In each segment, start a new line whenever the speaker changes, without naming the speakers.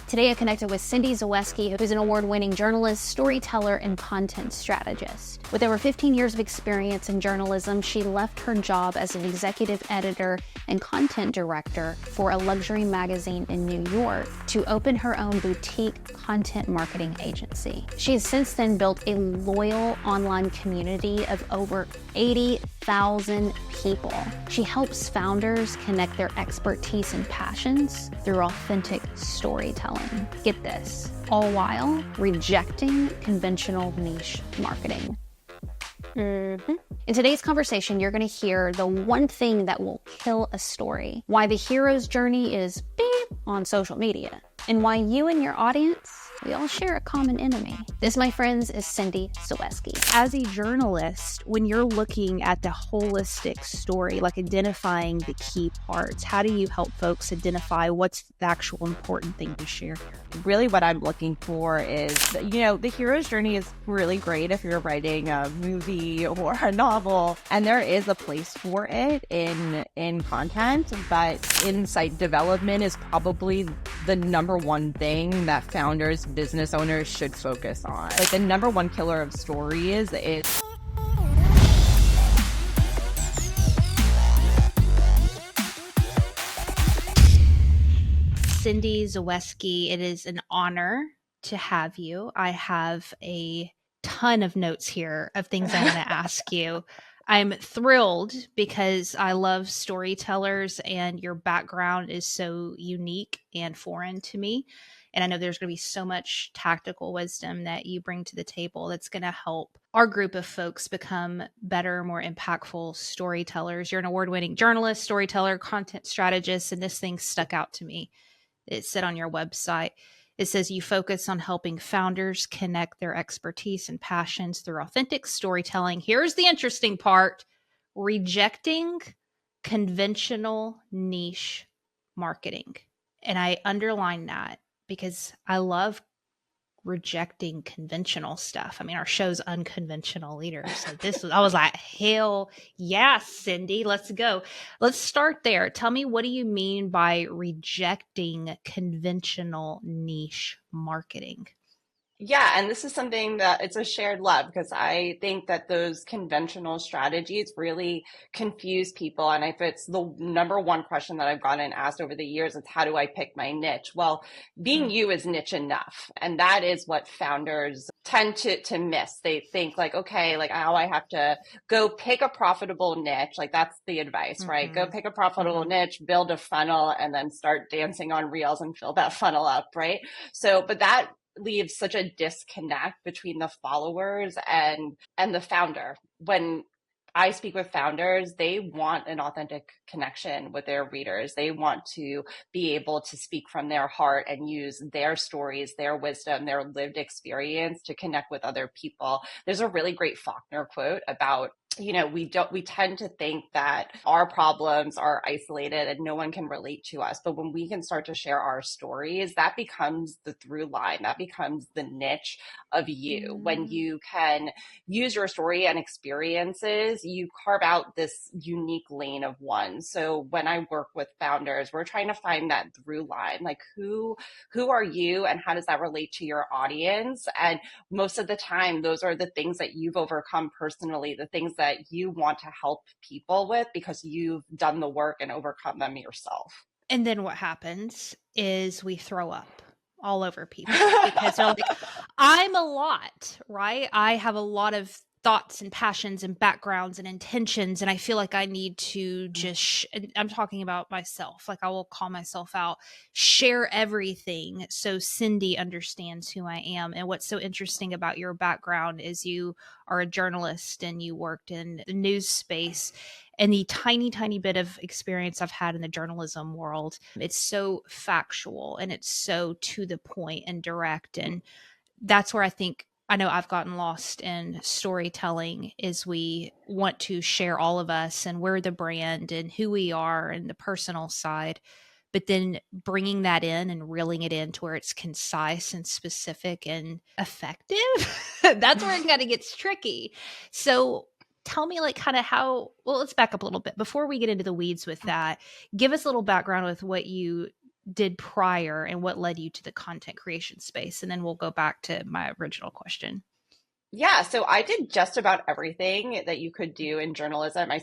Today I connected with Cyndi Zaweski, who's an award-winning journalist, storyteller, and content strategist. With over 15 years of experience in journalism, she left her job as an executive editor and content director for a luxury magazine in New York to open her own boutique content marketing agency. She has since then built a loyal online community of over 80,000 people. She helps founders connect their expertise and passions through authentic storytelling. Get this, all while rejecting conventional niche marketing. In today's conversation, you're going to hear the one thing that will kill a story, why the hero's journey is beep on social media, and why you and your audience, we all share a common enemy. This, my friends, is Cyndi Zaweski.
As a journalist, when you're looking at the holistic story, like identifying the key parts, how do you help folks identify what's the actual important thing to share?
Really what I'm looking for is, the hero's journey is really great if you're writing a movie or a novel, and there is a place for it in content, but insight development is probably the number one thing that founders, business owners should focus on. Like, the number one killer of stories is
Cyndi Zaweski, it is an honor to have you. I have a ton of notes here of things I want to ask you. I'm thrilled because I love storytellers and your background is so unique and foreign to me. And I know there's going to be so much tactical wisdom that you bring to the table that's going to help our group of folks become better, more impactful storytellers. You're an award-winning journalist, storyteller, content strategist, and this thing stuck out to me. It said on your website, it says you focus on helping founders connect their expertise and passions through authentic storytelling. Here's the interesting part: rejecting conventional niche marketing. And I underline that because I love rejecting conventional stuff. I mean, our show's unconventional leaders. So I was like, hell yes, Cyndi, let's go. Let's start there. Tell me, what do you mean by rejecting conventional niche marketing?
Yeah, and this is something that it's a shared love, because I think that those conventional strategies really confuse people. And if it's the number one question that I've gotten asked over the years, it's how do I pick my niche? Well, being you is niche enough. And that is what founders tend to miss. They think like, okay, like now I have to go pick a profitable niche. Like that's the advice, right? Go pick a profitable niche, build a funnel, and then start dancing on reels and fill that funnel up, right? So, but that leaves such a disconnect between the followers and the founder. When I speak with founders, they want an authentic connection with their readers. They want to be able to speak from their heart and use their stories, their wisdom, their lived experience to connect with other people. There's a really great Faulkner quote about, we tend to think that our problems are isolated and no one can relate to us. But when we can start to share our stories, that becomes the through line. That becomes the niche of you. When you can use your story and experiences, you carve out this unique lane of one. So when I work with founders, we're trying to find that through line. Like who are you and how does that relate to your audience? And most of the time, those are the things that you've overcome personally, the things that you want to help people with because you've done the work and overcome them yourself.
And then what happens is we throw up all over people because they're like, I'm a lot, right? I have a lot of thoughts and passions and backgrounds and intentions. And I feel like I need to just, I'm talking about myself, like I will call myself out, share everything so Cyndi understands who I am. And what's so interesting about your background is you are a journalist and you worked in the news space. And the tiny, tiny bit of experience I've had in the journalism world, it's so factual and it's so to the point and direct. And that's where I know I've gotten lost in storytelling is we want to share all of us and we're the brand and who we are and the personal side, but then bringing that in and reeling it in to where it's concise and specific and effective. That's where it kind of gets tricky. So tell me like kind of let's back up a little bit before we get into the weeds with that. Give us a little background with what you did prior and what led you to the content creation space. And then we'll go back to my original question.
Yeah, so I did just about everything that you could do in journalism. I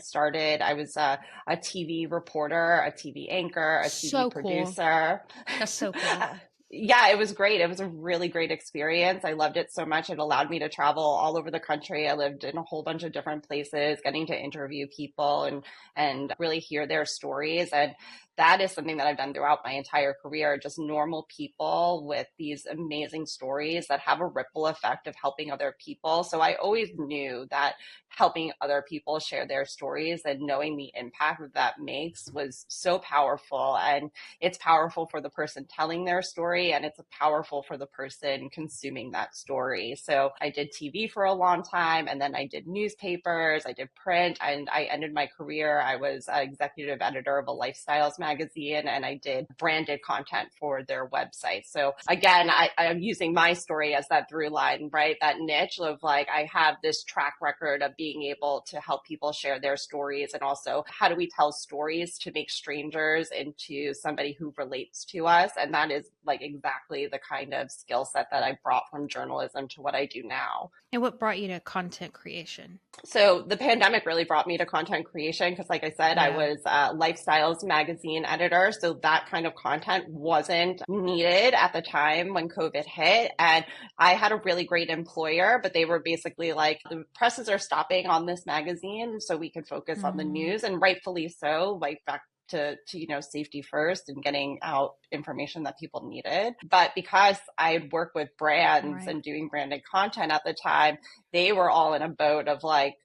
was a TV reporter, a TV anchor, a TV
So cool.
producer.
That's so cool.
Yeah, it was great. It was a really great experience. I loved it so much. It allowed me to travel all over the country. I lived in a whole bunch of different places, getting to interview people and really hear their stories. And that is something that I've done throughout my entire career, just normal people with these amazing stories that have a ripple effect of helping other people. So I always knew that helping other people share their stories and knowing the impact that that makes was so powerful. And it's powerful for the person telling their story, and it's powerful for the person consuming that story. So I did TV for a long time, and then I did newspapers, I did print, and I ended my career. I was executive editor of a lifestyles magazine, and I did branded content for their website. So again, I'm using my story as that through line, right? That niche of like, I have this track record of being able to help people share their stories, and also how do we tell stories to make strangers into somebody who relates to us. And that is like exactly the kind of skill set that I brought from journalism to what I do now.
And what brought you to content creation?
So the pandemic really brought me to content creation because, like I said, I
Yeah.
was a lifestyles magazine editor. So that kind of content wasn't needed at the time when COVID hit. And I had a really great employer, but they were basically like, the presses are stopping on this magazine so we could focus on the news, and rightfully so, like back to safety first and getting out information that people needed. But because I had worked with brands
Right.
and doing branded content at the time, they were all in a boat of like,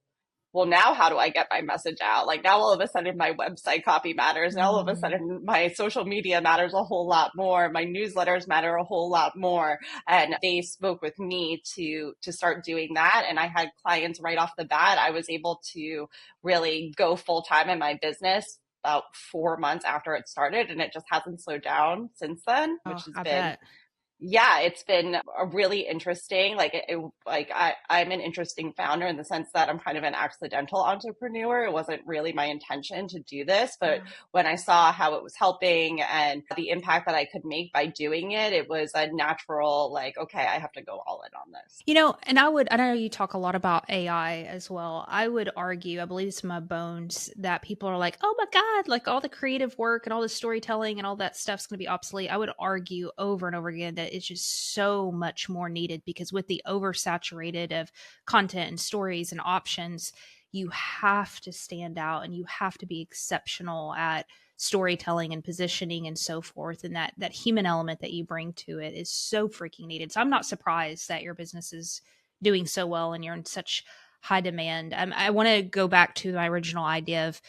well, now how do I get my message out? Like now all of a sudden my website copy matters. Now all of a sudden my social media matters a whole lot more. My newsletters matter a whole lot more. And they spoke with me to start doing that. And I had clients right off the bat. I was able to really go full time in my business about 4 months after it started. And it just hasn't slowed down since then, which has
I
been
bet.
yeah, it's been a really interesting, I'm an interesting founder in the sense that I'm kind of an accidental entrepreneur. It wasn't really my intention to do this, but when I saw how it was helping and the impact that I could make by doing it, it was a natural, like, okay, I have to go all in on this.
And I know you talk a lot about AI as well. I would argue, I believe it's in my bones, that people are like, oh my God, like all the creative work and all the storytelling and all that stuff's going to be obsolete. I would argue over and over again that it's just so much more needed, because with the oversaturated of content and stories and options, you have to stand out and you have to be exceptional at storytelling and positioning and so forth. And that human element that you bring to it is so freaking needed. So I'm not surprised that your business is doing so well and you're in such high demand. I want to go back to my original idea of,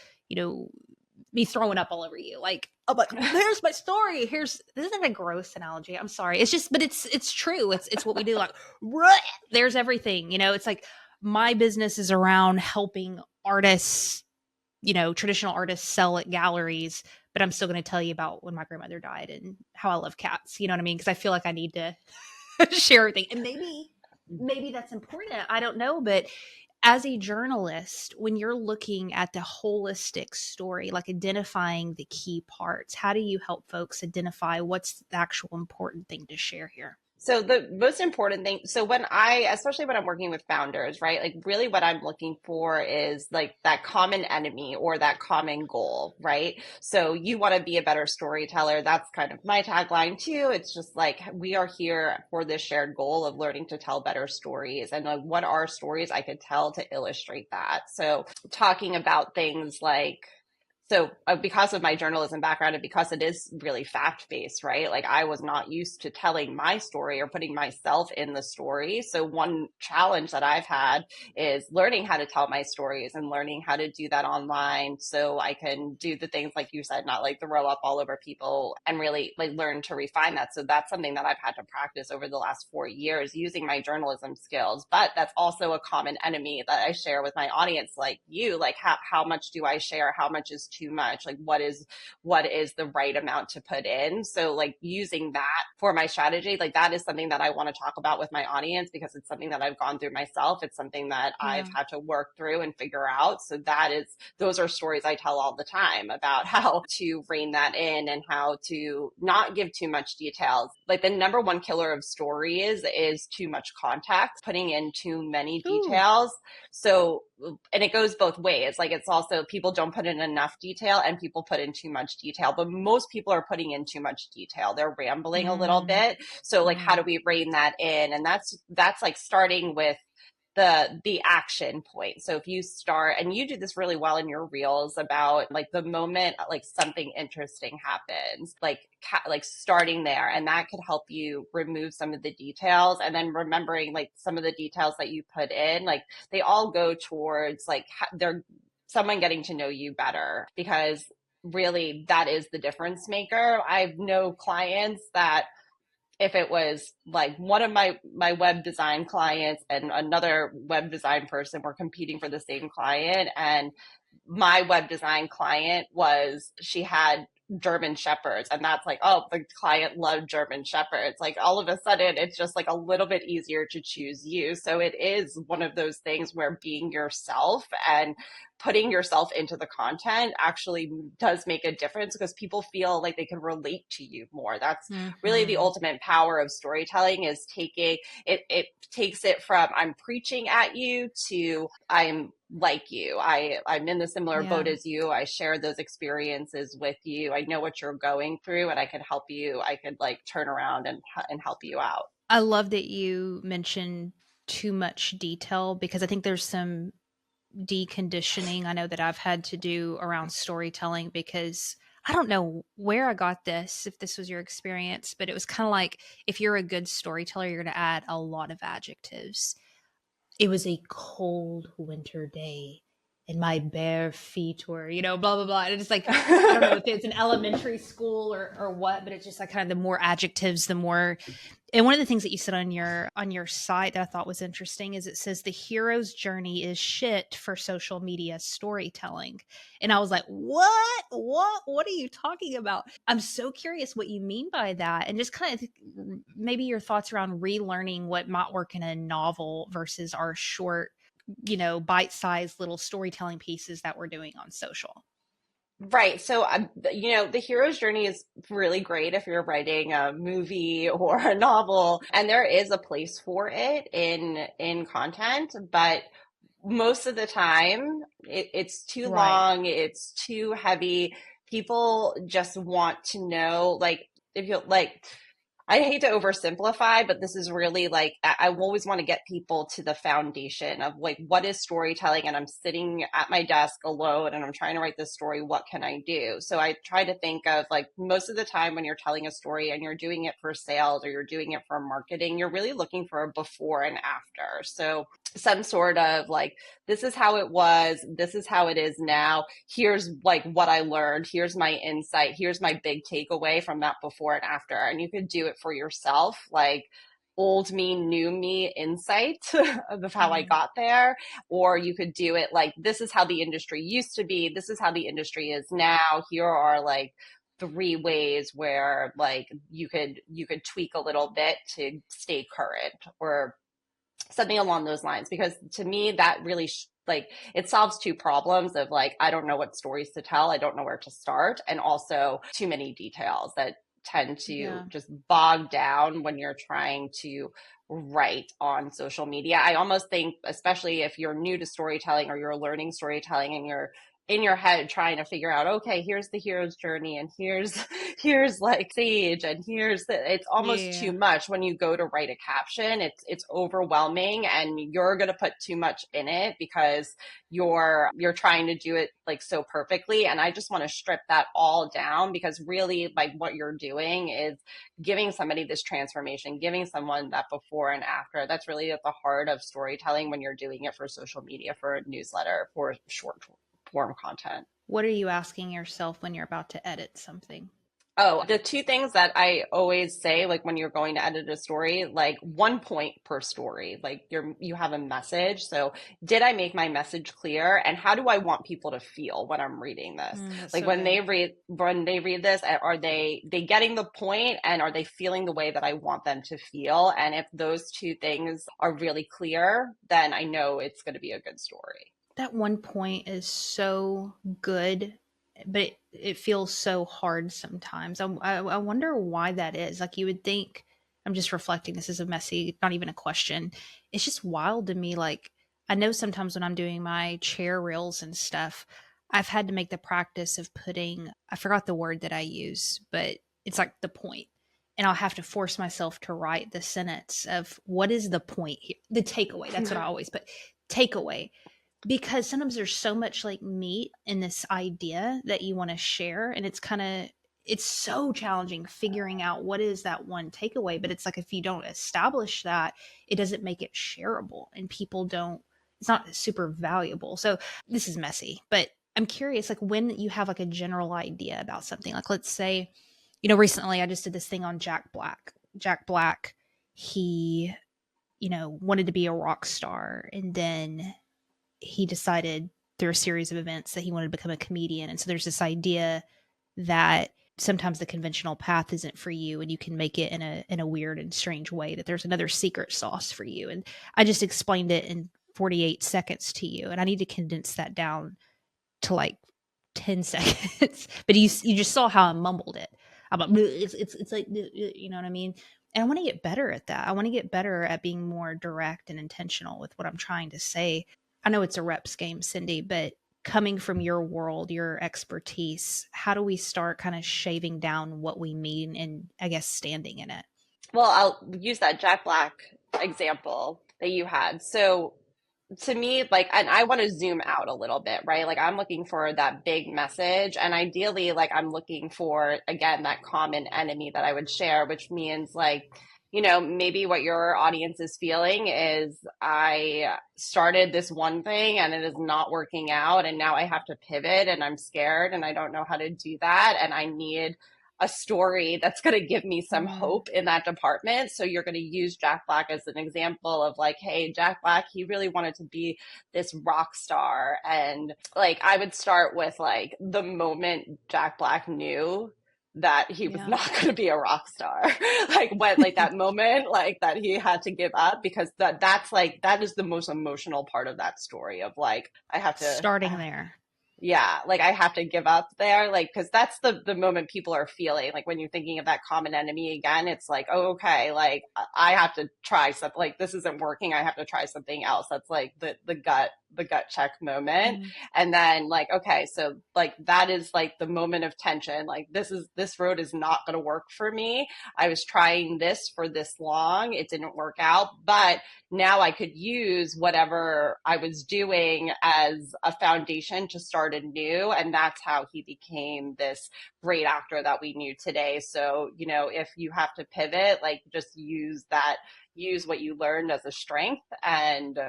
me throwing up all over you. Like, oh, but here's my story. This isn't a gross analogy. I'm sorry. It's just, but it's true. It's what we do. Like, there's everything, it's like my business is around helping artists, traditional artists sell at galleries, but I'm still going to tell you about when my grandmother died and how I love cats. You know what I mean? Because I feel like I need to share everything. And maybe that's important. I don't know. But as a journalist, when you're looking at the holistic story, like identifying the key parts, how do you help folks identify what's the actual important thing to share here?
So the most important thing, especially when I'm working with founders, right? Like really what I'm looking for is like that common enemy or that common goal, right? So you want to be a better storyteller. That's kind of my tagline too. It's just like, we are here for this shared goal of learning to tell better stories, and like, what are stories I could tell to illustrate that? So talking about things like, because of my journalism background and because it is really fact-based, right? Like I was not used to telling my story or putting myself in the story. So one challenge that I've had is learning how to tell my stories and learning how to do that online so I can do the things like you said, not like throw up all over people, and really like learn to refine that. So that's something that I've had to practice over the last 4 years using my journalism skills. But that's also a common enemy that I share with my audience, like you, like how much do I share? How much is too much? Like what is the right amount to put in? So like using that for my strategy, like that is something that I want to talk about with my audience because it's something that I've gone through myself. It's something that I've had to work through and figure out. So those are stories I tell all the time about how to rein that in and how to not give too much details. Like the number one killer of stories is too much context, putting in too many details. So, and it goes both ways. Like it's also people don't put in enough detail and people put in too much detail, but most people are putting in too much detail. They're rambling a little bit. So like, how do we rein that in? And that's like starting with the action point. So if you start, and you do this really well in your reels about like the moment like something interesting happens, like starting there, and that could help you remove some of the details, and then remembering like some of the details that you put in, like they all go towards like they're someone getting to know you better, because really that is the difference maker. I know clients that if it was like one of my web design clients and another web design person were competing for the same client, and my web design client she had German Shepherds, and that's like, oh, the client loved German Shepherds. Like all of a sudden it's just like a little bit easier to choose you. So it is one of those things where being yourself and putting yourself into the content actually does make a difference, because people feel like they can relate to you more. That's really the ultimate power of storytelling, is taking it takes it from I'm preaching at you to I'm like you. I'm in the similar boat as you. I share those experiences with you. I know what you're going through, and I can help you. I could like turn around and help you out.
I love that you mentioned too much detail, because I think there's some deconditioning I know that I've had to do around storytelling, because I don't know where I got this, if this was your experience, but it was kind of like, if you're a good storyteller, you're going to add a lot of adjectives. It was a cold winter day and my bare feet were, blah, blah, blah. And it's like, I don't know if it's an elementary school or what, but it's just like kind of the more adjectives, the more. And one of the things that you said on your site that I thought was interesting is it says the hero's journey is shit for social media storytelling. And I was like, what are you talking about? I'm so curious what you mean by that. And just kind of maybe your thoughts around relearning what might work in a novel versus our short, bite-sized little storytelling pieces that we're doing on social.
Right. So, the hero's journey is really great if you're writing a movie or a novel, and there is a place for it in content, but most of the time it's too long, it's too heavy. People just want to know, like, if you like, I hate to oversimplify, but this is really like, I always want to get people to the foundation of like, what is storytelling? And I'm sitting at my desk alone and I'm trying to write this story. What can I do? So I try to think of like, most of the time when you're telling a story and you're doing it for sales or you're doing it for marketing, you're really looking for a before and after. So some sort of like, this is how it was, this is how it is now, here's like what I learned, here's my insight, here's my big takeaway from that before and after. And you could do it for yourself, like old me, new me insight of how I got there. Or you could do it like, this is how the industry used to be, this is how the industry is now, here are like 3 ways where like you could tweak a little bit to stay current, or something along those lines. Because to me that really like it solves 2 problems of like, I don't know what stories to tell, I don't know where to start, and also too many details that tend to just bog down when you're trying to write on social media. I almost think, especially if you're new to storytelling or you're learning storytelling and you're in your head trying to figure out, okay, here's the hero's journey and here's like Sage and it's almost too much. When you go to write a caption, it's overwhelming and you're going to put too much in it because you're trying to do it like so perfectly. And I just want to strip that all down, because really like what you're doing is giving somebody this transformation, giving someone that before and after. That's really at the heart of storytelling when you're doing it for social media, for a newsletter, for short form content.
What are you asking yourself when you're about to edit something?
Oh, the two things that I always say, like when you're going to edit a story, like 1 point per story, like you have a message. So did I make my message clear? And how do I want people to feel when I'm reading this?
That's
Like
so good.
when they read this, are they getting the point and are they feeling the way that I want them to feel? And if those two things are really clear, then I know it's going to be a good story.
That 1 point is so good, but it feels so hard sometimes. I wonder why that is. Like, you would think, I'm just reflecting, this is a messy, not even a question. It's just wild to me. Like, I know sometimes when I'm doing my chair reels and stuff, I've had to make the practice of putting, I forgot the word that I use, but it's like the point. And I'll have to force myself to write the sentence of what is the point here? The takeaway. That's what I always put. Takeaway, because sometimes there's so much like meat in this idea that you want to share, and it's so challenging figuring out what is that one takeaway. But it's like, if you don't establish that, it doesn't make it shareable, and people don't, it's not super valuable. So this is messy, but I'm curious, like, when you have like a general idea about something, like, let's say, recently I just did this thing on Jack Black. He wanted to be a rock star, and then he decided through a series of events that he wanted to become a comedian. And so there's this idea that sometimes the conventional path isn't for you, and you can make it in a weird and strange way, that there's another secret sauce for you. And I just explained it in 48 seconds to you, and I need to condense that down to like 10 seconds. But you just saw how I mumbled it. I'm like, it's like, you know what I mean? And I want to get better at that. I want to get better at being more direct and intentional with what I'm trying to say. I know it's a reps game, Cyndi, but coming from your world, your expertise, how do we start kind of shaving down what we mean and, I guess, standing in it?
Well, I'll use that Jack Black example that you had. So to me, like, and I want to zoom out a little bit, right? Like, I'm looking for that big message. And ideally, like, I'm looking for, again, that common enemy that I would share, which means, like, maybe what your audience is feeling is I started this one thing and it is not working out. And now I have to pivot and I'm scared and I don't know how to do that. And I need a story that's going to give me some hope in that department. So you're going to use Jack Black as an example of like, hey, Jack Black, he really wanted to be this rock star. And like, I would start with like the moment Jack Black knew that he was not going to be a rock star, like when, like that moment, like that he had to give up, because that's like, that is the most emotional part of that story of like, I have to
starting there.
Yeah, like I have to give up there, like, because that's the moment people are feeling. Like when you're thinking of that common enemy again, it's like, oh, okay, like I have to try something. Like this isn't working. I have to try something else. That's like the gut check moment. And then like, okay, so like that is like the moment of tension. Like this road is not going to work for me. I was trying this for this long. It didn't work out, but now I could use whatever I was doing as a foundation to start anew. And that's how he became this great actor that we knew today. So, if you have to pivot, like just use what you learned as a strength, and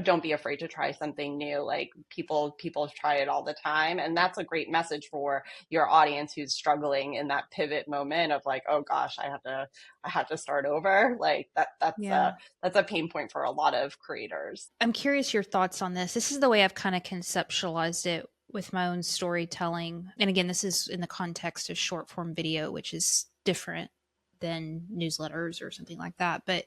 don't be afraid to try something new. Like people try it all the time. And that's a great message for your audience who's struggling in that pivot moment of like, oh gosh, I have to start over. Like that's a pain point for a lot of creators.
I'm curious your thoughts on this. This is the way I've kind of conceptualized it with my own storytelling. And again, this is in the context of short form video, which is different than newsletters or something like that. But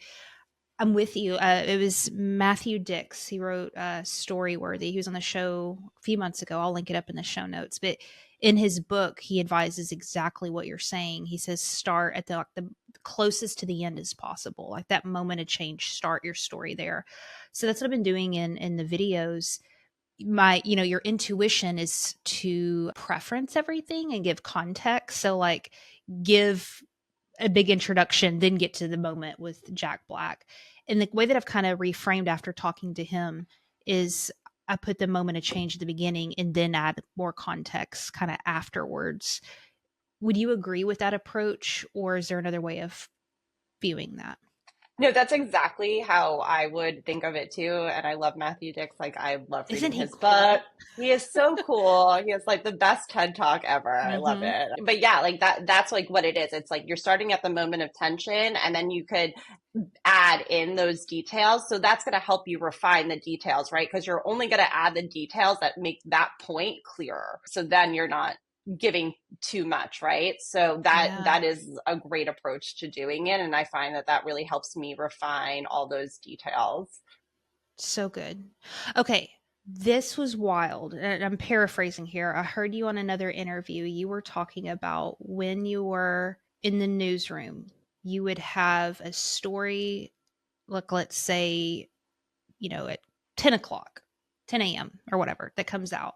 I'm with you. It was Matthew Dix. He wrote Storyworthy. He was on the show a few months ago. I'll link it up in the show notes. But in his book, he advises exactly what you're saying. He says start at the closest to the end as possible. Like that moment of change, start your story there. So that's what I've been doing in the videos. Your intuition is to preference everything and give context. So like give a big introduction, then get to the moment with Jack Black. And the way that I've kind of reframed after talking to him is I put the moment of change at the beginning and then add more context kind of afterwards. Would you agree with that approach, or is there another way of viewing that?
No, that's exactly how I would think of it too. And I love Matthew Dix. Like, I love reading
Isn't he
his book.
cool?
He is so cool. He has like the best TED talk ever. I love
Mm-hmm.
it. But yeah, like that's like what it is. It's like you're starting at the moment of tension and then you could add in those details. So that's going to help you refine the details, right? Because you're only going to add the details that make that point clearer. So then you're not giving too much, right? So
Yeah.
that is a great approach to doing it, and I find that that really helps me refine all those details.
So good. Okay. This was wild. And I'm paraphrasing here. I heard you on another interview. You were talking about when you were in the newsroom, you would have a story, like let's say, at 10 o'clock, 10 a.m. or whatever that comes out.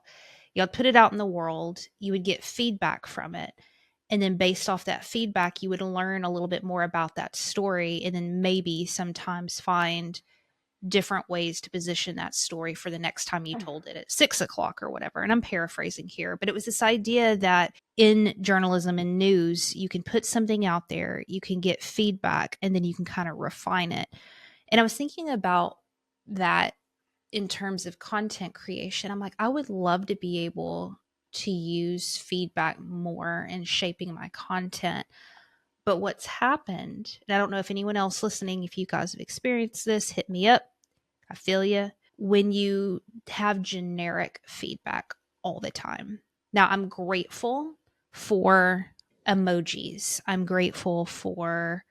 You'll put it out in the world. You would get feedback from it. And then based off that feedback, you would learn a little bit more about that story and then maybe sometimes find different ways to position that story for the next time you told it at 6 o'clock or whatever. And I'm paraphrasing here, but it was this idea that in journalism and news, you can put something out there, you can get feedback, and then you can kind of refine it. And I was thinking about that in terms of content creation. I'm like, I would love to be able to use feedback more in shaping my content. But what's happened, and I don't know if anyone else listening, if you guys have experienced this, hit me up. I feel you. When you have generic feedback all the time. Now, I'm grateful for emojis. I'm grateful for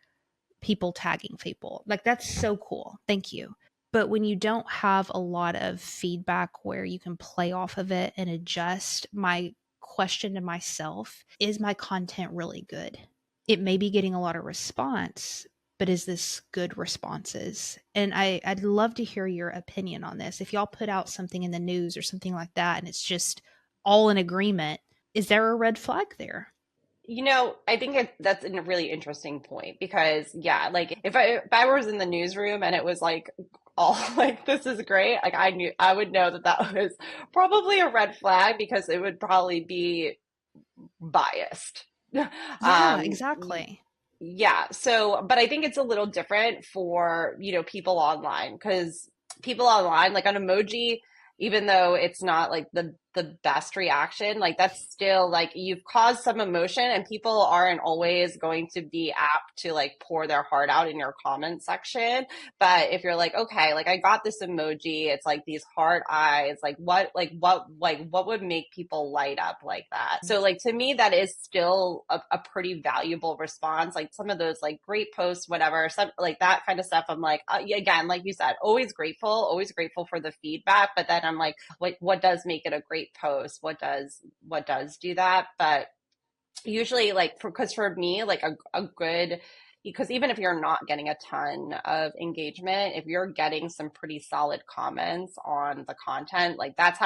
people tagging people. Like, that's so cool. Thank you. But when you don't have a lot of feedback where you can play off of it and adjust, my question to myself is my content really good? It may be getting a lot of response, but is this good responses? And I'd love to hear your opinion on this. If y'all put out something in the news or something like that and it's just all in agreement, is there a red flag there?
I think that's a really interesting point because yeah, like if I was in the newsroom and it was like all like this is great, like I would know that that was probably a red flag because it would probably be biased.
Yeah,
um
exactly.
yeah, so but I think it's a little different for, people online because people online like an emoji, even though it's not like the best reaction, like that's still like you've caused some emotion and people aren't always going to be apt to like pour their heart out in your comment section. But if you're like, okay, like I got this emoji, it's like these heart eyes, like what would make people light up like that? So like to me, that is still a pretty valuable response. Like some of those like great posts, whatever, some like that kind of stuff. I'm like, again, like you said, always grateful for the feedback. But then I'm like, what does make it a great post? What does do that? But usually like because for me like a good, because even if you're not getting a ton of engagement, if you're getting some pretty solid comments on the content, like that's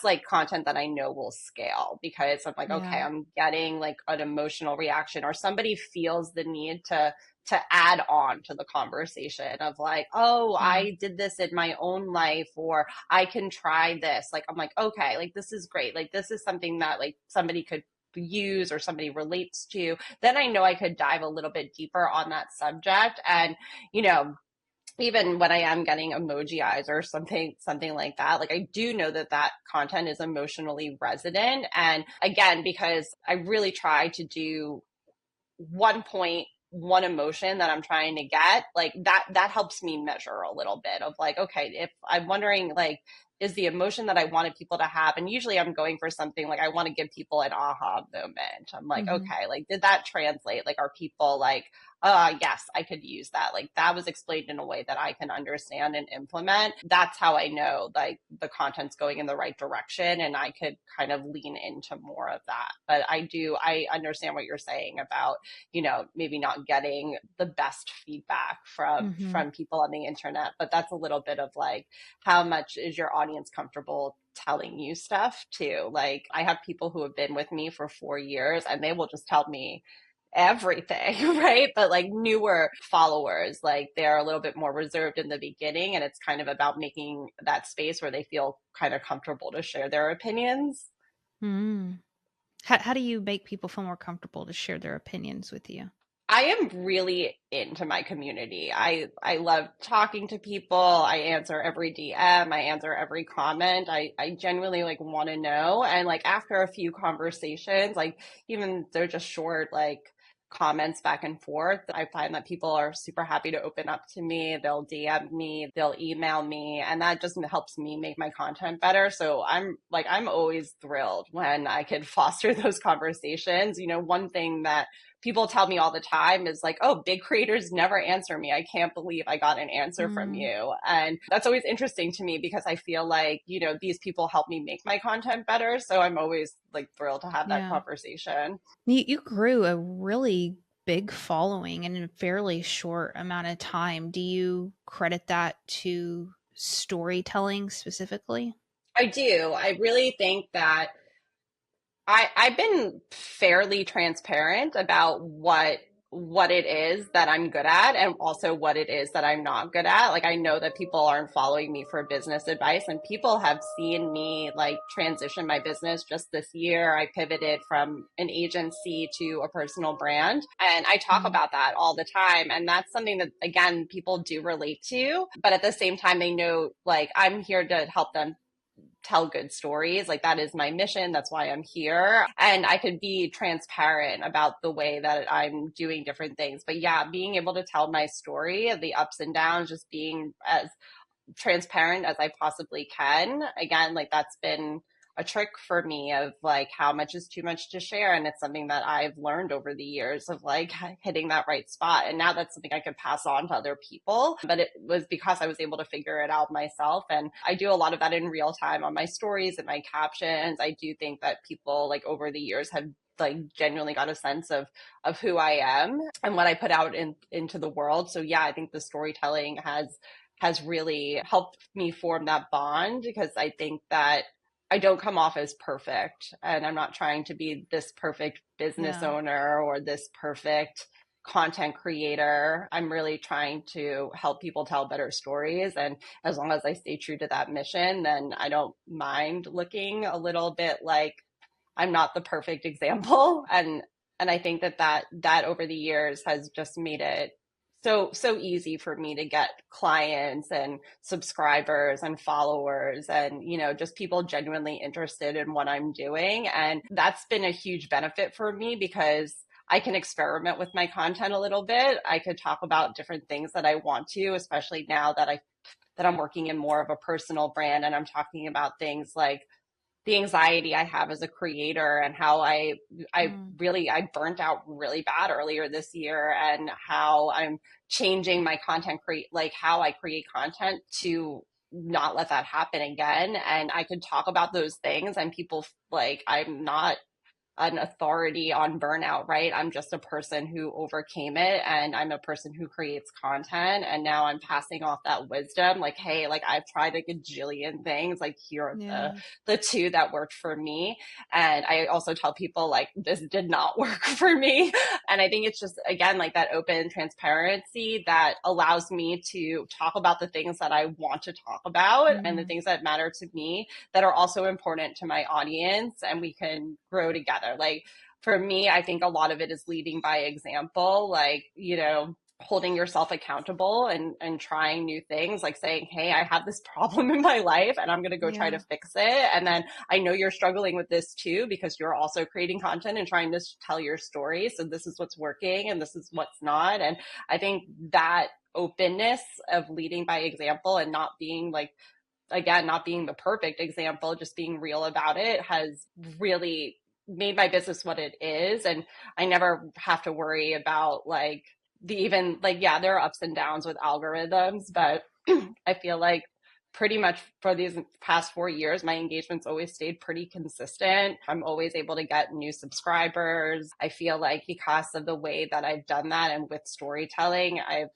like content that I know will scale because I'm like, okay,
Yeah.
I'm getting like an emotional reaction or somebody feels the need to add on to the conversation of like, oh,
Mm.
I did this in my own life, or I can try this. Like, I'm like, okay, like this is great. Like, this is something that like somebody could use or somebody relates to. Then I know I could dive a little bit deeper on that subject. And, you know, even when I am getting emoji eyes or something like that, like I do know that that content is emotionally resonant. And again, because I really try to do one point, one emotion that I'm trying to get, like that helps me measure a little bit of like, okay, if I'm wondering like, is the emotion that I wanted people to have, and usually I'm going for something like I want to give people an aha moment. I'm like,
Hmm.
okay, like did that translate? Like are people like, yes, I could use that. Like that was explained in a way that I can understand and implement. That's how I know like the content's going in the right direction and I could kind of lean into more of that. But I understand what you're saying about, maybe not getting the best feedback from
Hmm.
from people on the internet. But that's a little bit of like, how much is your audience comfortable telling you stuff too? Like I have people who have been with me for 4 years and they will just tell me everything, right? But like newer followers, like they're a little bit more reserved in the beginning, and it's kind of about making that space where they feel kind of comfortable to share their opinions.
Mm. How do you make people feel more comfortable to share their opinions with you?
I am really into my community. I love talking to people. I answer every DM. I answer every comment. I genuinely like want to know. And like after a few conversations, like even they're just short, like comments back and forth, I find that people are super happy to open up to me. They'll DM me, they'll email me, and that just helps me make my content better. So I'm always thrilled when I could foster those conversations. You know, one thing that people tell me all the time is like, oh, big creators never answer me. I can't believe I got an answer from you. And that's always interesting to me because I feel like, you know, these people help me make my content better. So I'm always like thrilled to have that conversation.
You grew a really big following in a fairly short amount of time. Do you credit that to storytelling specifically?
I do. I really think that I've been fairly transparent about what it is that I'm good at and also what it is that I'm not good at. Like I know that people aren't following me for business advice, and people have seen me like transition my business just this year. I pivoted from an agency to a personal brand, and I talk about that all the time, and that's something that again people do relate to, but at the same time they know like I'm here to help them tell good stories. Like that is my mission. That's why I'm here. And I could be transparent about the way that I'm doing different things. But yeah, being able to tell my story of the ups and downs, just being as transparent as I possibly can. Again, like that's been a trick for me of like how much is too much to share. And it's something that I've learned over the years of like hitting that right spot. And now that's something I could pass on to other people. But it was because I was able to figure it out myself. And I do a lot of that in real time on my stories and my captions. I do think that people like over the years have like genuinely got a sense of who I am and what I put out into the world. So yeah, I think the storytelling has really helped me form that bond because I think that I don't come off as perfect, and I'm not trying to be this perfect business owner or this perfect content creator. I'm really trying to help people tell better stories. And as long as I stay true to that mission, then I don't mind looking a little bit like I'm not the perfect example. And I think that over the years has just made it so easy for me to get clients and subscribers and followers and you know just people genuinely interested in what I'm doing, and that's been a huge benefit for me because I can experiment with my content a little bit. I could talk about different things that I want to, especially now that I'm working in more of a personal brand and I'm talking about things like the anxiety I have as a creator and how I burnt out really bad earlier this year, and how I'm changing my content like how I create content to not let that happen again. And I could talk about those things and people like I'm not an authority on burnout, right? I'm just a person who overcame it, and I'm a person who creates content. And now I'm passing off that wisdom. Like, hey, like I've tried a gajillion things. Like here are the two that worked for me. And I also tell people like this did not work for me. And I think it's just again like that open transparency that allows me to talk about the things that I want to talk about and the things that matter to me that are also important to my audience, and we can grow together. Like for me, I think a lot of it is leading by example, like, you know, holding yourself accountable and trying new things, like saying, hey, I have this problem in my life and I'm going to go try to fix it. And then I know you're struggling with this too, because you're also creating content and trying to tell your story. So this is what's working and this is what's not. And I think that openness of leading by example and not being like, again, not being the perfect example, just being real about it has really made my business what it is. And I never have to worry about like yeah, there are ups and downs with algorithms, but I feel like pretty much for these past 4 years, my engagement's always stayed pretty consistent. I'm always able to get new subscribers. I feel like because of the way that I've done that and with storytelling, I've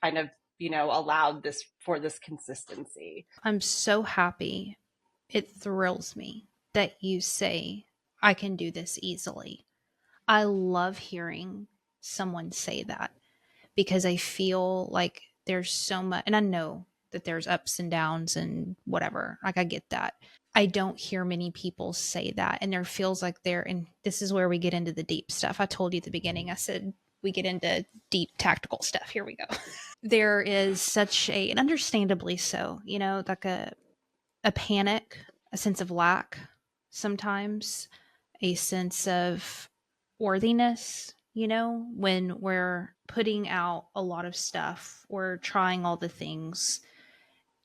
kind of, you know, allowed this for this consistency.
I'm so happy. It thrills me that you say, I can do this easily. I love hearing someone say that because I feel like there's so much, and I know that there's ups and downs and whatever. Like I get that. I don't hear many people say that. And there feels like and this is where we get into the deep stuff. I told you at the beginning, I said, we get into deep tactical stuff. Here we go. There is such and understandably so, like a panic, a sense of lack, sometimes a sense of worthiness, when we're putting out a lot of stuff, we're trying all the things,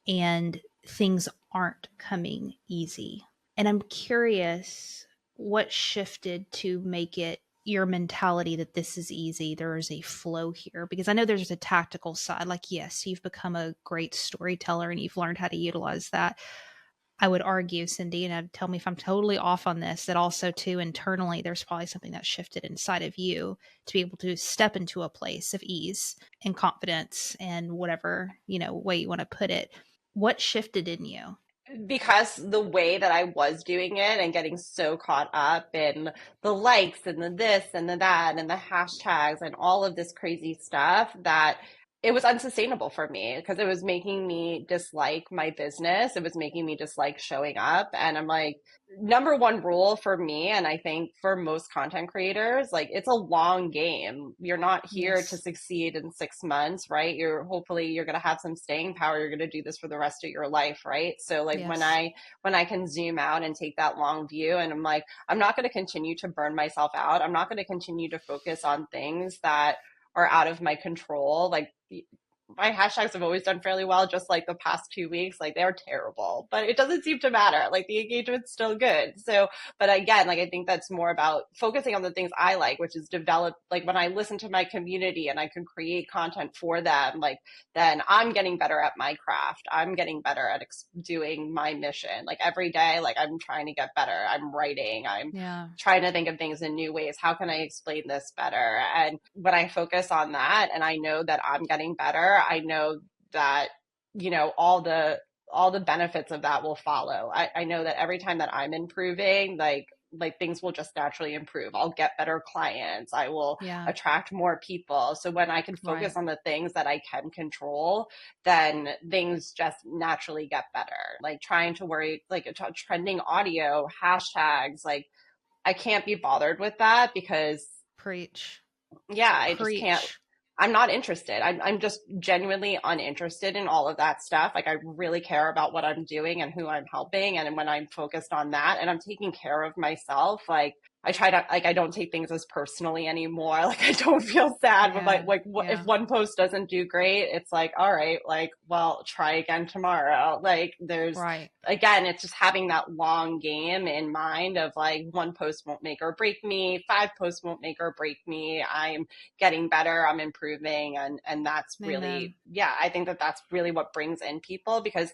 and things aren't coming easy. And I'm curious what shifted to make it your mentality that this is easy. There is a flow here, because I know there's a tactical side. Like, yes, you've become a great storyteller and you've learned how to utilize that. I would argue, Cyndi, and tell me if I'm totally off on this, that also too internally there's probably something that shifted inside of you to be able to step into a place of ease and confidence and whatever, way you want to put it. What shifted in you?
Because the way that I was doing it and getting so caught up in the likes and the this and the that and the hashtags and all of this crazy stuff, that it was unsustainable for me, because it was making me dislike my business. It was making me dislike showing up. And I'm like, number one rule for me, and I think for most content creators, like, it's a long game. You're not here
Yes.
to succeed in 6 months, right? Hopefully you're going to have some staying power. You're going to do this for the rest of your life, right? So like,
Yes.
when I can zoom out and take that long view, and I'm like, I'm not going to continue to burn myself out. I'm not going to continue to focus on things that are out of my control. Like, my hashtags have always done fairly well. Just like the past 2 weeks, like, they're terrible, but it doesn't seem to matter. Like, the engagement's still good. So, but again, like, I think that's more about focusing on the things I like, which is develop, like, when I listen to my community and I can create content for them, like, then I'm getting better at my craft. I'm getting better at doing my mission. Like, every day, like, I'm trying to get better. I'm writing. I'm trying to think of things in new ways. How can I explain this better? And when I focus on that and I know that I'm getting better, I know that, all the benefits of that will follow. I know that every time that I'm improving, like things will just naturally improve. I'll get better clients. I will attract more people. So when I can focus on the things that I can control, then things just naturally get better. Like, trying to worry, like, trending audio, hashtags, like, I can't be bothered with that, because
Preach.
I just can't. I'm not interested. I'm just genuinely uninterested in all of that stuff. Like, I really care about what I'm doing and who I'm helping. And when I'm focused on that and I'm taking care of myself, like, I try to, like, I don't take things as personally anymore. Like, I don't feel sad when, if one post doesn't do great, it's like, all right, like, well, try again tomorrow. Like, there's, again, it's just having that long game in mind of, like, one post won't make or break me. 5 posts won't make or break me. I'm getting better. I'm improving. And that's really, I think that that's really what brings in people, because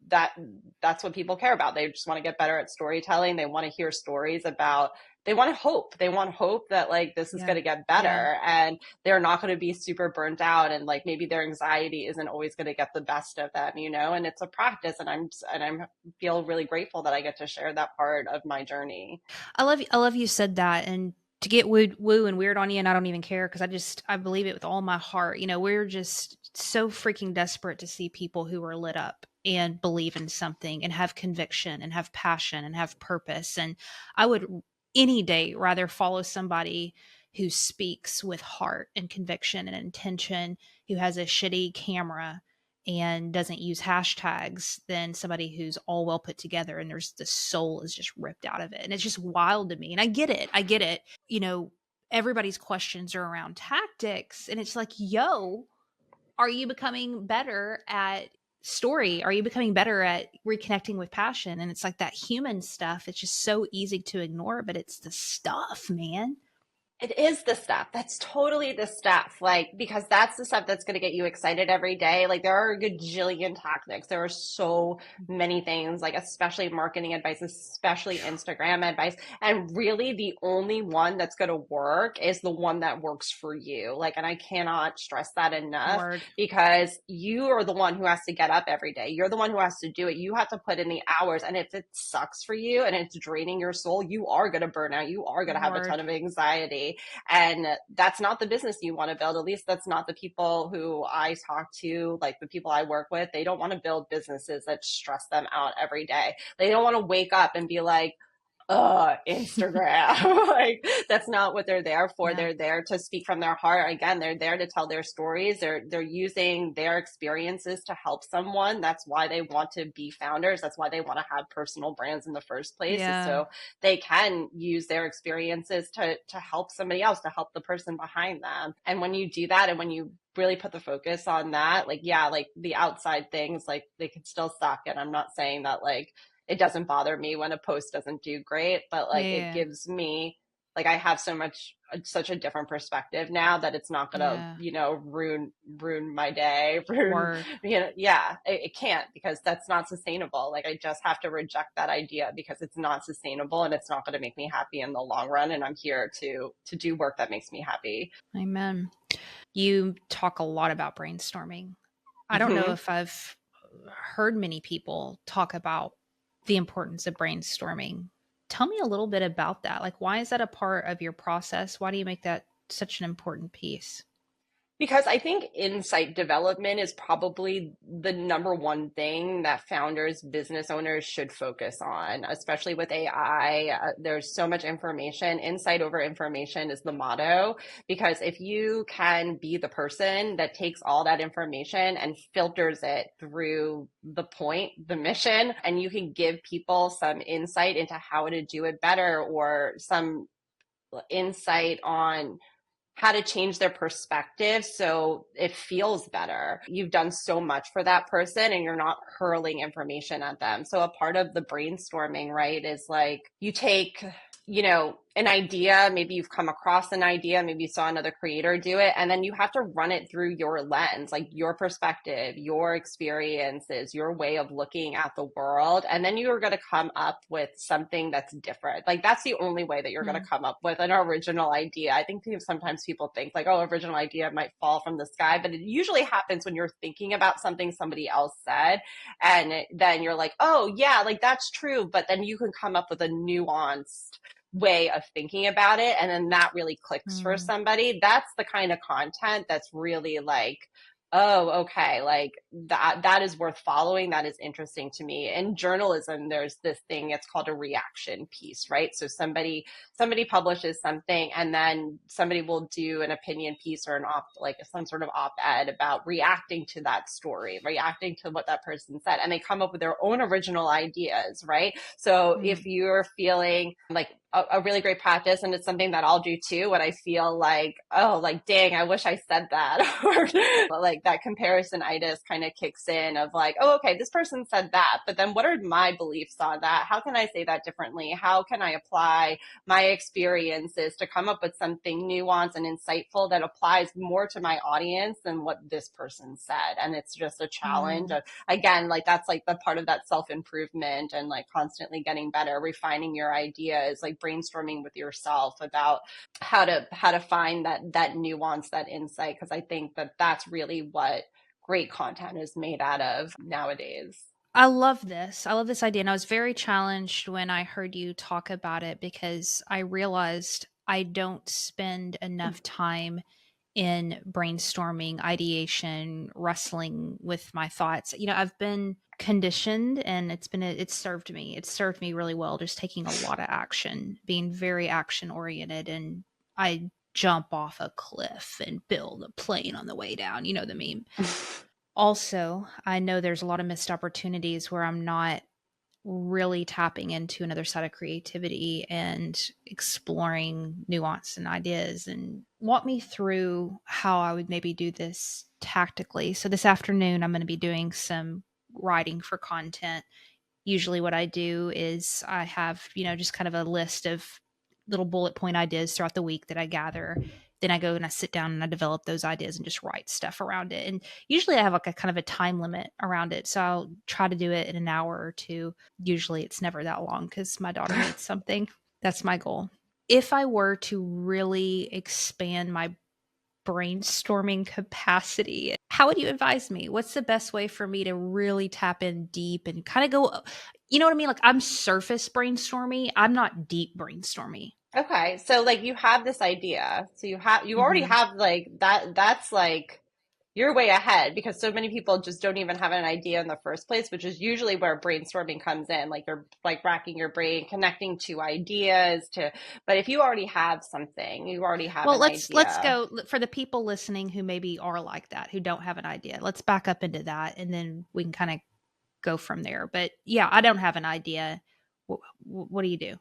that's what people care about. They just want to get better at storytelling. They want to hear stories about, they want hope. They want hope that, like, this is going to get better, and they're not going to be super burnt out, and, like, maybe their anxiety isn't always going to get the best of them, and it's a practice, and I'm feel really grateful that I get to share that part of my journey.
I love you said that. And to get woo and weird on you, and I don't even care, because I believe it with all my heart. We're just so freaking desperate to see people who are lit up and believe in something and have conviction and have passion and have purpose. And I would any day rather follow somebody who speaks with heart and conviction and intention, who has a shitty camera and doesn't use hashtags, than somebody who's all well put together and there's the soul is just ripped out of it. And it's just wild to me. And I get it. Everybody's questions are around tactics, and it's like, yo, are you becoming better at story? Are you becoming better at reconnecting with passion? And it's like that human stuff. It's just so easy to ignore, but it's the stuff, man.
It is the stuff. That's totally the stuff. Like, because that's the stuff that's going to get you excited every day. Like, there are a gajillion tactics. There are so many things, like, especially marketing advice, especially Instagram advice. And really the only one that's going to work is the one that works for you. Like, and I cannot stress that enough, because you are the one who has to get up every day. You're the one who has to do it. You have to put in the hours. And if it sucks for you and it's draining your soul, you are going to burn out. You are going to have a ton of anxiety. And that's not the business you want to build. At least that's not the people who I talk to, like the people I work with. They don't want to build businesses that stress them out every day. They don't want to wake up and be like, Instagram. Like, that's not what they're there for.
Yeah.
They're there to speak from their heart. Again, they're there to tell their stories. They're using their experiences to help someone. That's why they want to be founders. That's why they want to have personal brands in the first place, is
Yeah.
so they can use their experiences to help somebody else, to help the person behind them. And when you do that, and when you really put the focus on that, like, yeah, like the outside things, like, they could still suck. And I'm not saying that, like, it doesn't bother me when a post doesn't do great, but like, it
Yeah.
gives me, like, I have such a different perspective now that it's not gonna,
Yeah.
ruin my day,
Word.
it can't, because that's not sustainable. Like, I just have to reject that idea because it's not sustainable and it's not going to make me happy in the long run. And I'm here to do work that makes me happy.
Amen. You talk a lot about brainstorming. I don't know if I've heard many people talk about the importance of brainstorming. Tell me a little bit about that. Like, why is that a part of your process? Why do you make that such an important piece?
Because I think insight development is probably the number one thing that founders, business owners should focus on, especially with AI. There's so much information. Insight over information is the motto. Because if you can be the person that takes all that information and filters it through the point, the mission, and you can give people some insight into how to do it better, or some insight on how to change their perspective so it feels better, you've done so much for that person, and you're not hurling information at them. So a part of the brainstorming, right, is like, you take, an idea, maybe you've come across an idea, maybe you saw another creator do it, and then you have to run it through your lens, like your perspective, your experiences, your way of looking at the world. And then you're going to come up with something that's different. Like, that's the only way that you're going to come up with an original idea. I think sometimes people think like, oh, original idea might fall from the sky, but it usually happens when you're thinking about something somebody else said, and then you're like, oh yeah, like, that's true. But then you can come up with a nuanced way of thinking about it, and then that really clicks for somebody. That's the kind of content that's really like, oh, okay, like, that is worth following, that is interesting to me. In journalism, there's this thing, it's called a reaction piece, right? So somebody publishes something, and then somebody will do an opinion piece or like some sort of op-ed about reacting to that story, reacting to what that person said, and they come up with their own original ideas, right? So if you're feeling like a really great practice, and it's something that I'll do too, when I feel like, oh, like, dang, I wish I said that, or like that comparison-itis kind of kicks in of like, oh, okay, this person said that, but then what are my beliefs on that? How can I say that differently? How can I apply my experiences to come up with something nuanced and insightful that applies more to my audience than what this person said? And it's just a challenge. Again, like, that's like the part of that self-improvement, and like constantly getting better, refining your ideas, like brainstorming with yourself about how to find that nuance, that insight, because I think that that's really what great content is made out of nowadays.
I love this. I love this idea. And I was very challenged when I heard you talk about it, because I realized I don't spend enough time in brainstorming, ideation, wrestling with my thoughts. I've been conditioned, and it's served me. It's served me really well, just taking a lot of action, being very action oriented. And I jump off a cliff and build a plane on the way down. You know the meme. Also, I know there's a lot of missed opportunities where I'm not really tapping into another side of creativity and exploring nuance and ideas. And walk me through how I would maybe do this tactically. So this afternoon, I'm going to be doing some writing for content. Usually what I do is I have, just kind of a list of little bullet point ideas throughout the week that I gather. Then I go and I sit down and I develop those ideas and just write stuff around it. And usually I have like a kind of a time limit around it. So I'll try to do it in an hour or two. Usually it's never that long because my daughter needs something. That's my goal. If I were to really expand my brainstorming capacity, how would you advise me? What's the best way for me to really tap in deep and kind of go, you know what I mean? Like, I'm surface brainstormy. I'm not deep brainstormy.
Okay. So like, you have this idea. So you already have like that. That's like you're way ahead, because so many people just don't even have an idea in the first place, which is usually where brainstorming comes in. Like you're like racking your brain, connecting two ideas to, but if you already have something, you already have
Well,
an
let's
idea.
go for the people listening who maybe are like that, who don't have an idea. Let's back up into that, and then we can kind of go from there. But yeah, I don't have an idea. What do you do?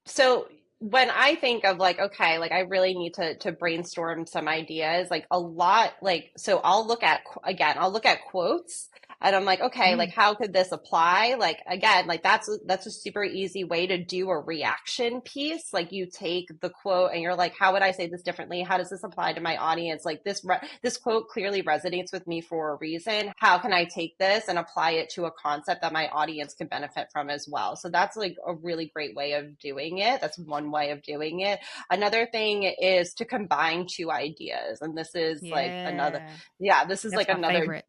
So when I think of like, okay, like I really need to brainstorm some ideas, like a lot, like, so I'll look at, again, I'll look at quotes, and I'm like, okay, like
Mm,
how could this apply? Like again, like that's a super easy way to do a reaction piece. Like you take the quote and you're like, how would I say this differently? How does this apply to my audience? Like this quote clearly resonates with me for a reason. How can I take this and apply it to a concept that my audience can benefit from as well? So that's like a really great way of doing it. That's one way of doing it. Another thing is to combine two ideas. And this is like another,
yeah,
yeah, this is
that's
like
my
another,
favorite.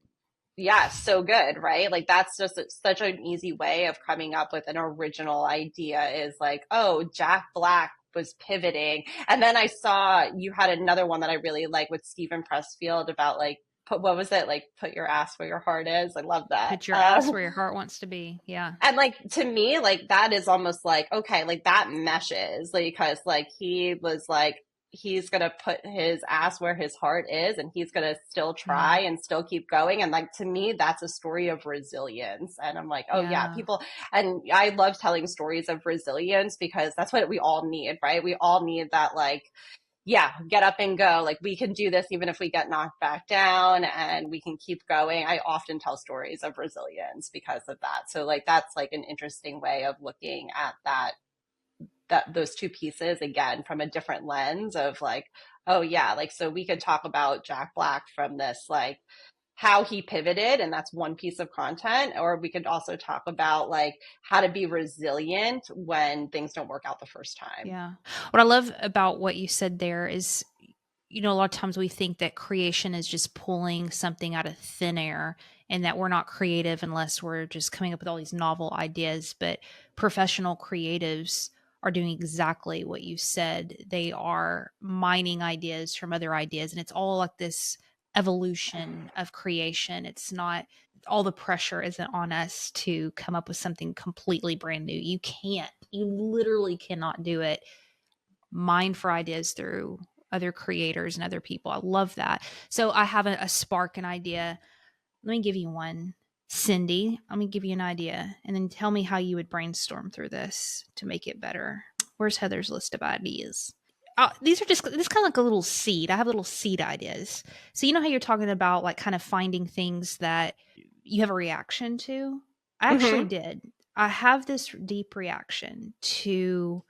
yeah, so good, right? Like that's just such an easy way of coming up with an original idea, is like, oh, Jack Black was pivoting. And then I saw you had another one that I really like with Stephen Pressfield about like, what was it? Like, put your ass where your heart is. I love that.
Put your ass where your heart wants to be. Yeah.
And like to me, like that is almost like, okay, like that meshes, like, because like he was like, he's gonna put his ass where his heart is, and he's gonna still try
Mm,
and still keep going. And like to me, that's a story of resilience. And I'm like, oh yeah,
yeah.
people, and I love telling stories of resilience because that's what we all need, right? We all need that, like, yeah, get up and go. Like we can do this even if we get knocked back down, and we can keep going. I often tell stories of resilience because of that. So like that's like an interesting way of looking at that those two pieces again from a different lens of like, oh yeah, like so we could talk about Jack Black from this, like how he pivoted, and that's one piece of content, or we could also talk about like how to be resilient when things don't work out the first time.
Yeah. What I love about what you said there is, a lot of times we think that creation is just pulling something out of thin air and that we're not creative unless we're just coming up with all these novel ideas. But professional creatives are doing exactly what you said. They are mining ideas from other ideas, and it's all like this evolution of creation. It's not, all the pressure isn't on us to come up with something completely brand new. You literally cannot do it. Mine for ideas through other creators and other people. I love that. So I have a spark, an idea. Let me give you one. Cyndi, let me give you an idea and then tell me how you would brainstorm through this to make it better. Where's Heather's list of ideas? This is kind of like a little seed. I have little seed ideas. So you know how you're talking about like kind of finding things that you have a reaction to? I actually
Mm-hmm.
did. I have this deep reaction to,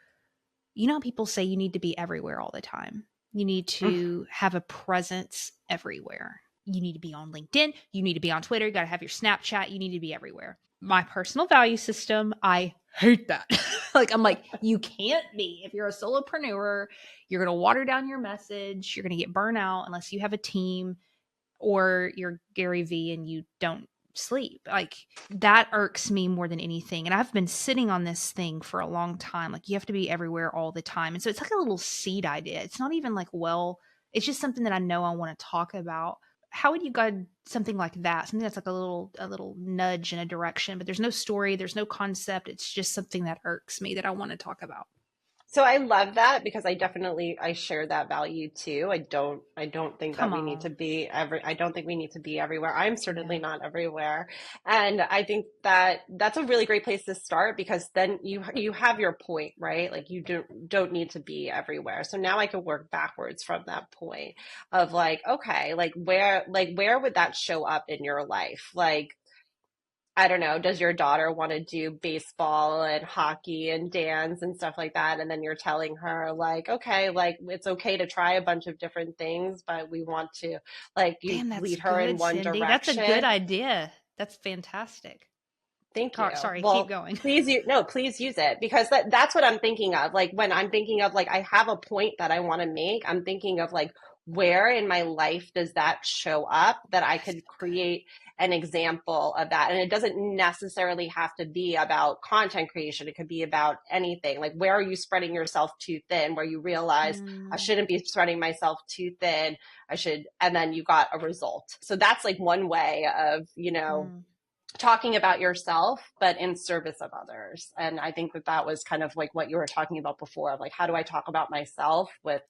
how people say you need to be everywhere all the time. You need to have a presence everywhere. You need to be on LinkedIn. You need to be on Twitter. You got to have your Snapchat. You need to be everywhere. My personal value system, I hate that. Like, I'm like, you can't be. If you're a solopreneur, you're going to water down your message. You're going to get burnout unless you have a team, or you're Gary Vee and you don't sleep. Like that irks me more than anything. And I've been sitting on this thing for a long time. Like you have to be everywhere all the time. And so it's like a little seed idea. It's not even like, well, it's just something that I know I want to talk about. How would you guide something like that? Something that's like a little nudge in a direction, but there's no story, there's no concept. It's just something that irks me that I want to talk about.
So I love that, because I share that value too. I don't think that
Come
we need to
on.
be I don't think we need to be everywhere. I'm certainly
Yeah.
not everywhere. And I think that that's a really great place to start, because then you have your point, right? Like you don't need to be everywhere. So now I can work backwards from that point of like, okay, where would that show up in your life? Like, I don't know, does your daughter want to do baseball and hockey and dance and stuff like that? And then you're telling her, like, okay, like it's okay to try a bunch of different things, but we want to, like, you
Damn, that's
lead her in
good,
one
Cyndi. That's a good
direction.
idea. That's fantastic.
Thank you.
Sorry, keep
Well,
going.
please use it, because that's what I'm thinking of. Like when I'm thinking of like I have a point that I want to make, I'm thinking of like where in my life does that show up that I could create an example of that. And it doesn't necessarily have to be about content creation. It could be about anything. Like, where are you spreading yourself too thin, where you realize I shouldn't be spreading myself too thin. And then you got a result. So that's like one way of, talking about yourself, but in service of others. And I think that was kind of like what you were talking about before, of like, how do I talk about myself with,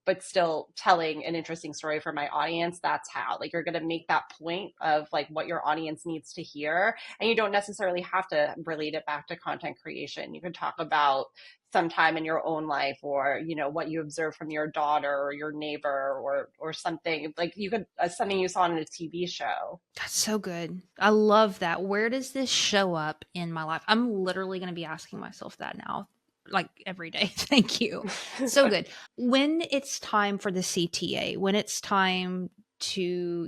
but still telling an interesting story for my audience? That's how, like, you're going to make that point of like what your audience needs to hear. And you don't necessarily have to relate it back to content creation. You can talk about sometime in your own life, or what you observe from your daughter or your neighbor, or something like you could something you saw on a TV show.
That's so good. I love that. Where does this show up in my life? I'm literally going to be asking myself that now, like every day. Thank you. So good. When it's time for the CTA, when it's time to,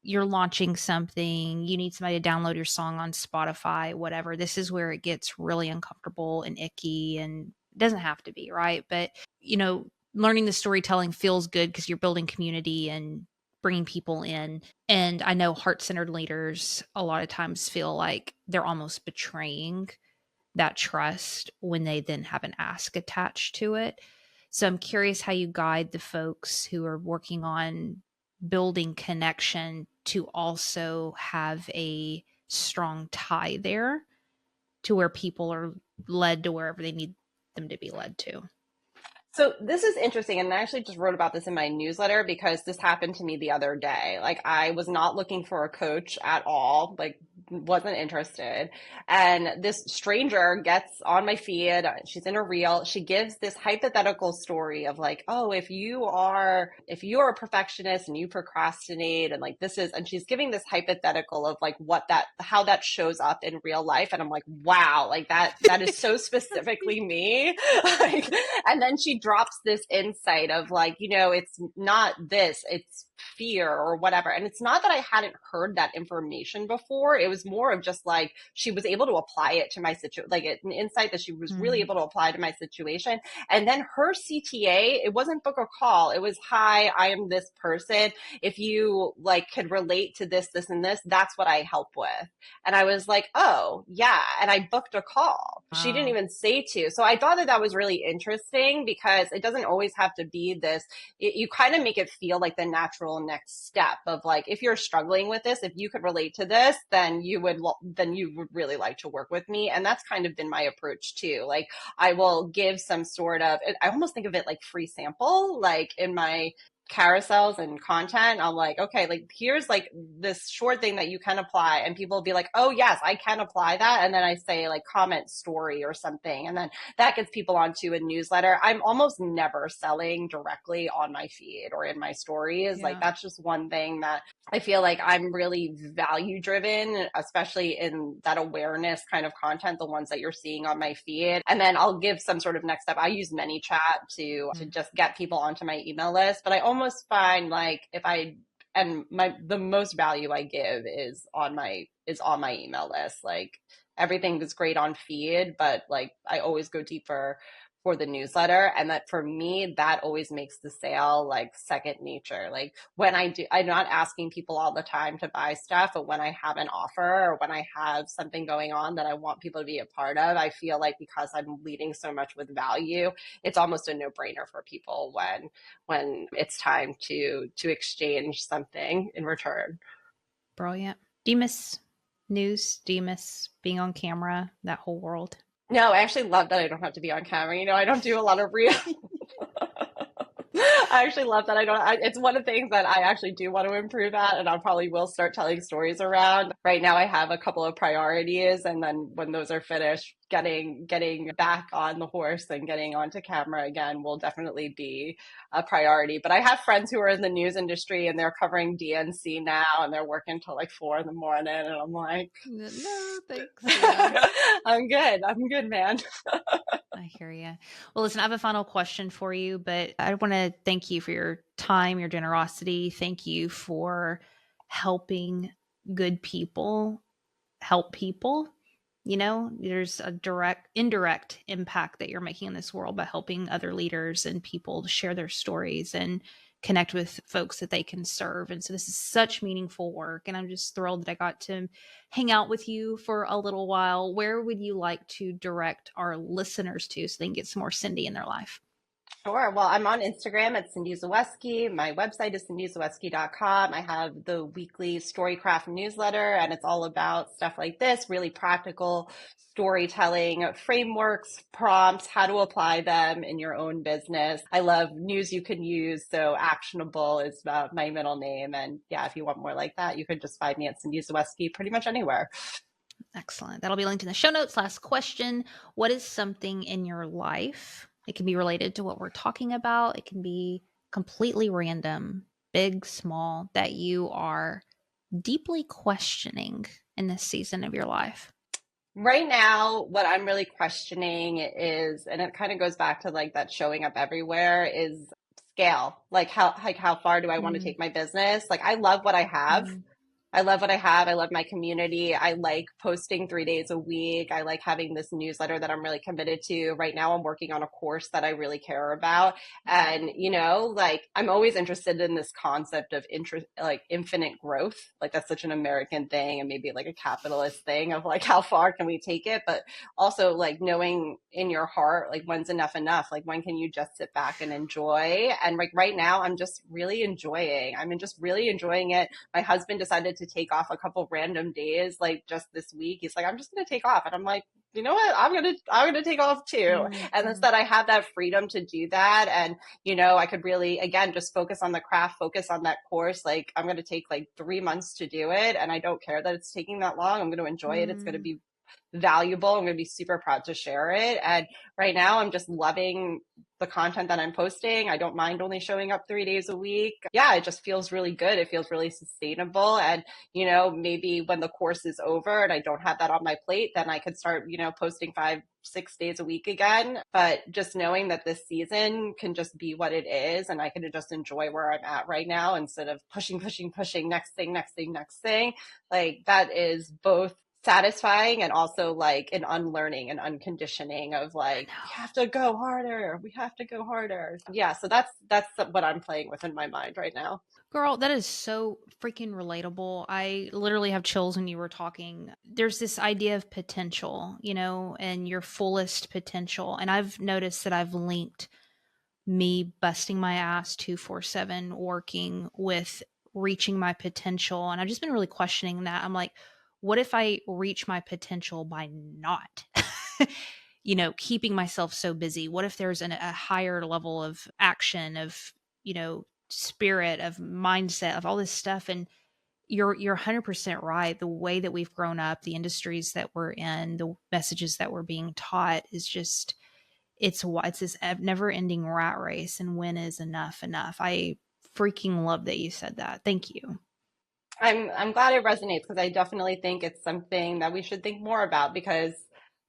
you're launching something, you need somebody to download your song on Spotify, whatever. This is where it gets really uncomfortable and icky, and it doesn't have to be, right? But, learning the storytelling feels good because you're building community and bringing people in. And I know heart-centered leaders a lot of times feel like they're almost betraying that trust when they then have an ask attached to it. So I'm curious how you guide the folks who are working on building connection to also have a strong tie there to where people are led to wherever they need them to be led to.
So this is interesting. And I actually just wrote about this in my newsletter because this happened to me the other day. Like, I was not looking for a coach at all, like wasn't interested. And this stranger gets on my feed. She's in a reel. She gives this hypothetical story of like, oh, if you are a perfectionist and you procrastinate and like and she's giving this hypothetical of like how that shows up in real life. And I'm like, wow, like that is so specifically me. Like, and then she drops this insight of like, it's not this, it's fear or whatever. And it's not that I hadn't heard that information before. It was more of just like, she was able to apply it to my situation, like an insight that she was really able to apply to my situation. And then her CTA, it wasn't book a call. It was, hi, I am this person. If you like could relate to this, this, and this, that's what I help with. And I was like, oh yeah. And I booked a call. Wow. She didn't even say to. So I thought that was really interesting because it doesn't always have to be this. You kind of make it feel like the natural next step of like, if you're struggling with this, if you could relate to this, then you would really like to work with me. And that's kind of been my approach too. Like, I will give some sort of, I almost think of it like free sample, like in my carousels and content. I'm like, okay, like here's like this short thing that you can apply, and people will be like, oh yes, I can apply that. And then I say like comment story or something, and then that gets people onto a newsletter. I'm almost never selling directly on my feed or in my stories. Like, that's just one thing that I feel like I'm really value driven, especially in that awareness kind of content, the ones that you're seeing on my feed. And then I'll give some sort of next step. I use ManyChat to just get people onto my email list. But I almost find like the most value I give is on my email list. Like, everything is great on feed, but like I always go deeper for the newsletter. And that for me, that always makes the sale like second nature. Like, when I'm not asking people all the time to buy stuff, but when I have an offer or when I have something going on that I want people to be a part of, I feel like because I'm leading so much with value, it's almost a no-brainer for people when it's time to exchange something in return.
Brilliant. Do you miss news? Do you miss being on camera, that whole world?
No, I actually love that I don't have to be on camera. I don't do a lot of real. I actually love that it's one of the things that I actually do want to improve at, and I probably will start telling stories around. Right now I have a couple of priorities, and then when those are finished, getting back on the horse and getting onto camera again will definitely be a priority. But I have friends who are in the news industry and they're covering DNC now, and they're working till like 4 a.m, and I'm like,
no, thanks.
I'm good, man.
I hear you. Well, listen, I have a final question for you, but I want to thank you for your time, your generosity. Thank you for helping good people help people. There's a indirect impact that you're making in this world by helping other leaders and people to share their stories and connect with folks that they can serve. And so this is such meaningful work. And I'm just thrilled that I got to hang out with you for a little while. Where would you like to direct our listeners to so they can get some more Cyndi in their life?
Sure. Well, I'm on Instagram at Cyndi Zaweski. My website is cindyzaweski.com. I have the weekly Storycraft newsletter, and it's all about stuff like this, really practical storytelling frameworks, prompts, how to apply them in your own business. I love news you can use. So actionable is my middle name. And yeah, if you want more like that, you can just find me at Cyndi Zaweski pretty much anywhere.
Excellent. That'll be linked in the show notes. Last question. What is something in your life? It can be related to what we're talking about. It can be completely random, big, small, that you are deeply questioning in this season of your life.
Right now, what I'm really questioning is, and it kind of goes back to like that showing up everywhere, is scale. Like how far do I want to take my business? Like I love what I have. I love what I have. I love my community. I like posting 3 days a week. I like having this newsletter that I'm really committed to. Right now, I'm working on a course that I really care about. And, like I'm always interested in this concept of like infinite growth. Like that's such an American thing and maybe like a capitalist thing of like, how far can we take it? But also like knowing in your heart, like when's enough? Like when can you just sit back and enjoy? And like right now, I'm just really enjoying. It. My husband decided to take off a couple random days, like just this week. He's like, I'm just going to take off. And I'm like, you know what? I'm going to take off too. Mm-hmm. And instead I have that freedom to do that. And, I could really, again, just focus on the craft, focus on that course. Like I'm going to take like 3 months to do it. And I don't care that it's taking that long. I'm going to enjoy it. It's going to be valuable. I'm going to be super proud to share it. And right now I'm just loving the content that I'm posting. I don't mind only showing up 3 days a week. Yeah, it just feels really good. It feels really sustainable. And, maybe when the course is over and I don't have that on my plate, then I could start, posting 5-6 days a week again. But just knowing that this season can just be what it is and I can just enjoy where I'm at right now instead of pushing, next thing. Like that is both satisfying and also like an unlearning and unconditioning of like, we have to go harder. Yeah. So that's what I'm playing with in my mind right now.
Girl, that is so freaking relatable. I literally have chills when you were talking. There's this idea of potential, and your fullest potential. And I've noticed that I've linked me busting my ass 24/7 working with reaching my potential. And I've just been really questioning that. I'm like, what if I reach my potential by not, keeping myself so busy? What if there's a higher level of action, of, spirit, of mindset, of all this stuff? And you're 100% right. The way that we've grown up, the industries that we're in, the messages that we're being taught is just, it's this never ending rat race. And when is enough? I freaking love that you said that. Thank you.
I'm glad it resonates because I definitely think it's something that we should think more about because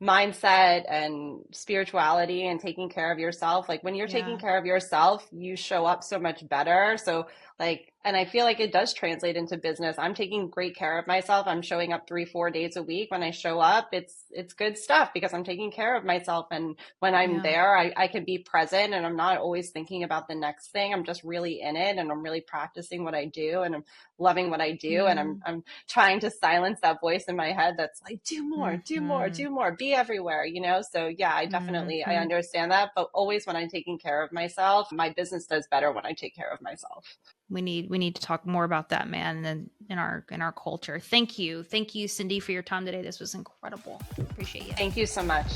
mindset and spirituality and taking care of yourself, like when you're taking care of yourself, you show up so much better. So like, and I feel like it does translate into business. I'm taking great care of myself. I'm showing up 3-4 days a week. When I show up, it's good stuff because I'm taking care of myself. And when I'm there, I can be present and I'm not always thinking about the next thing. I'm just really in it and I'm really practicing what I do and I'm loving what I do. And I'm trying to silence that voice in my head that's like, do more, be everywhere, So yeah, I definitely, I understand that. But always when I'm taking care of myself, my business does better when I take care of myself.
We need to talk more about that, man, and in our culture. Thank you, Cyndi, for your time today. This was incredible. Appreciate you.
Thank you so much.